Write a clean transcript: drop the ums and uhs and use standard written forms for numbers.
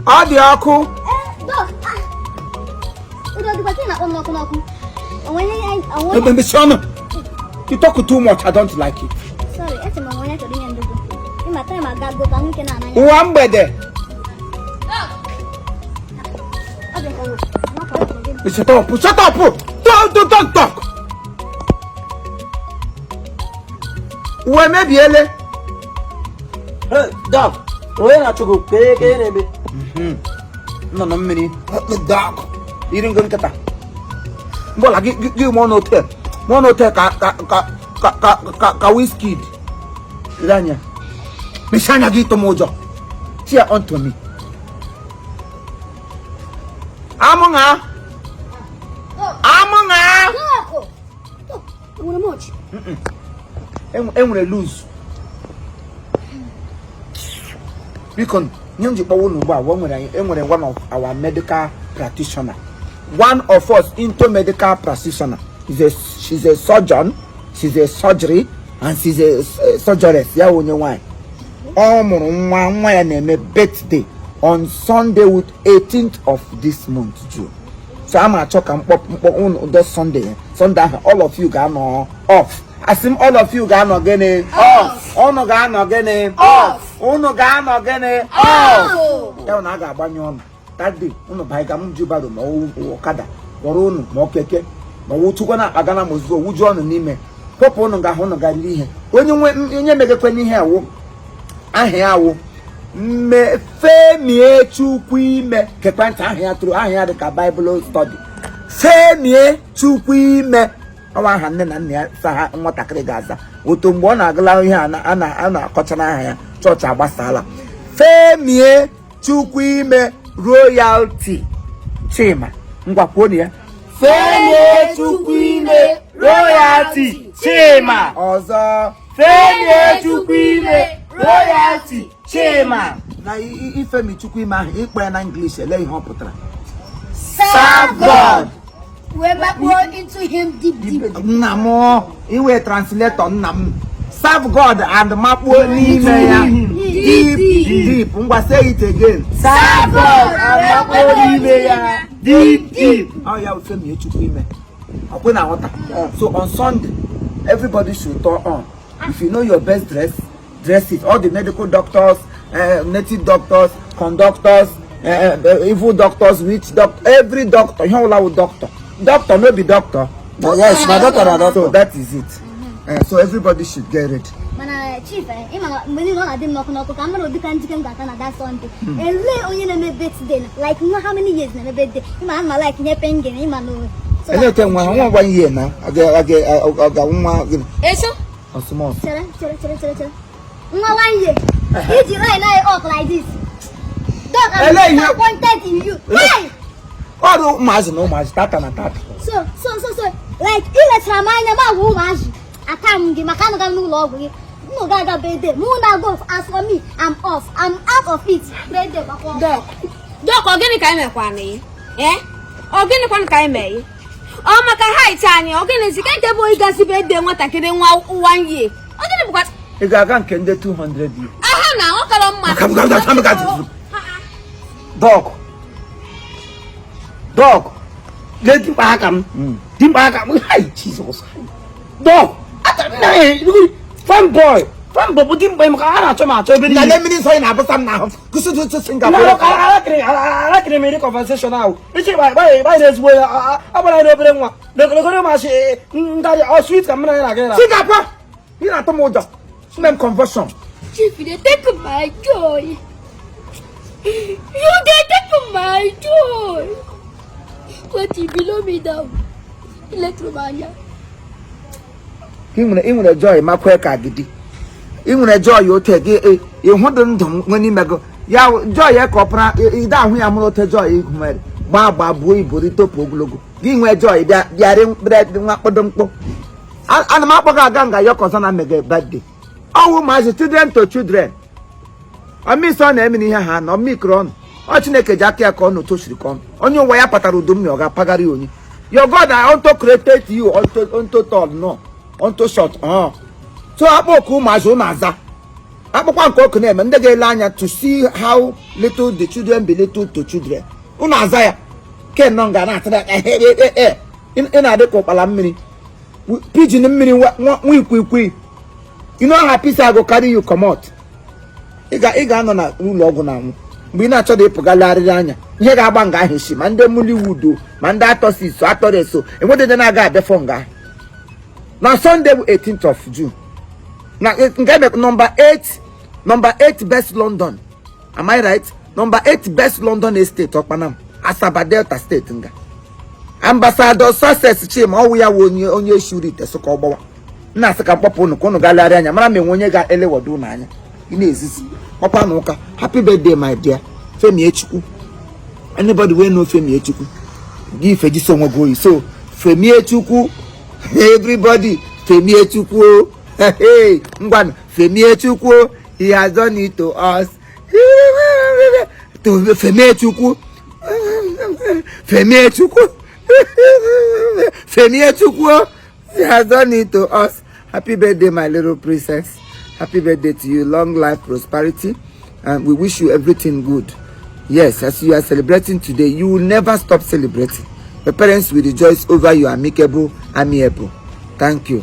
All the uncle. You talk too much. I don't like it. Sorry, One better. Shut up! Shut up! Don't talk. Where maybe ele? Dog. Where not to go? No, many. Dog. You didn't go to that. Well, I give one hotel. One hotel ka whiskey. Lanya. Mishanya gito mojo. Tia onto me. Amonga. Enwere lose. Because nyonji pa wonu ba enwere one of our medical practitioner. One of us into medical practitioner. She's a surgeon, she's a surgery, and she's a surgeress. Ya onye why. Nwa ya na-eme birthday on Sunday with 18th of this month June. So I'm gonna talk and pop on this Sunday. All of you gonna off. I see all of you gonna get off. Ono gonna get off. Ono gonna get off. Ẹ na ga agbanyo that day. Uno buy gam jubado ma okada. Woro unu ma okeke. Ma wotukwa na agana mozuo wuju onu n'ime. Popo unu ga hono ga ihe. Onye megekwe n'ihe awo. Ahịa awo. Me femie chukwu ime kekwanta ahịa tụrụ ahịa dị ka Bible study. Femie chukwu ime ọwa aha nne na nna ya sa ha nwatakịrị ga-aza otu mgbe ọ na-agala ihe a na-akọcha n'ahịa chọọchị agbasala. Femie chukwu ime royalty Chima ngwakwuo ya. Femie chukwu ime royalty Chima ọzọ. Femie chukwu ime royalty Chima. Na ifemi chukwu ime ahụ ikpe na English ele ihe ọ pụtara. Serve God. We might go into him deep. Namo, iwe translator nam. Serve God and mapo n'ime ya. Deep. Ngwa say it again. Serve God and mapo n'ime ya. Deep. Oh yeah, ifemi chukwu ime. Akwe na water. So on Sunday, everybody should turn on. If you know your best dress it. All the medical doctors, native doctors, conductors, evil doctors, witch doctor, every doctor, you know doctor. Doctor, no be doctor. Yes, my doctor. So that is it. So everybody should get it. Mana chief, when you know I didn't knock, I'm not can that Sunday. And lay only in a birthday. Like how many years in a birthday? I'm like near penguin, Imano. So I tell 1 year now. I got 1 month. Or small. 1 year. Did you off like this? Dog, I'm disappointed in you. Why? Oh, no, that and that. So, like, let's remind about who was. I can't give my kind of new log. No, Gaga, baby. Moon, go. As for me, I'm off. I'm out of it. Dog, organic, I'm a quanny. Eh? Organic one kind may. Oh, my high tiny, organic, the boy does the bed, then what I can 1 year. I didn't what? You can't can do 200 years. Now, Dog. Let him back him. Hi, Jesus. Dog. Fun boy. But him by Makana tomato. Let me say now. Because Singapore. I like the medical conversation now. Which is why there's where I don't know. Look at that. All sweet. I'm not again. Singapore. You're not a motor. Name conversion. Chief, you take my joy. You take my joy. What you below me down? Electromania. Even a joy, my quack agity. Even a joy you take you wouldn't when you go. Ya joy a copra, down here, I'm not a joy. Baba, boy, burrito, poglogo. Give me a joy that yaring bread, not and a mapaga ganga, your cousin, and make a bad day. Oh, my children to children. I miss on Emily hand or micron. Or Chineke Jackie Con to Shrikon. On your way up at Arudum, your Pagarioni. Your God, I want to create you onto tall, no. Onto short, So Apoku Mazonaza. akpụkwa nke ọkụ na-eme ndị ga-ele anya to see how little the children be little to children. Unu aza ya ken nọ nga na-atara ị na-adị ka ụkpala mmiri pidgin mmiri nwa ikwikwii. You know how peace I go carry you come out. Ị ga-anọ na ụlọ ọgwụ na anwụ mgbe ị na-achọghị ịpụgagharịrị anya ihe ga-agba nga ahụ isi ma ndị Nollywood ma ndị atọsiso atọreso enwedede na-aga abịafọ nga ahụ. Na Sunday bụ 18th of June na nke ebe number 8 best London, am I right? Number 8 best London estate Okpanam, Asaba Delta State nga. Ambassador Success Chima ọwụ ya wụ onye shuri ite ka ọgbawa nna asị ka mkpọpụ unu ka unu galarị anya mara ma enwe onye ga-elewodo n'anya ị na-ezizi ọkwa na ụka. Happy birthday my dear Femi Echukwu. Anybody wey know Femi Echukwu give ejisi onwe go. So Femi Echukwu, everybody Femi Echukwu, hey ngwan Femi Echukwu, he has done it to us. To Femi Echukwu, Femi Echukwu, Femi Echukwu, he has done it to us. Happy birthday my little princess. Happy birthday to you. Long life, prosperity, and we wish you everything good. Yes, as you are celebrating today, you will never stop celebrating. Your parents will rejoice over your amiable. Thank you.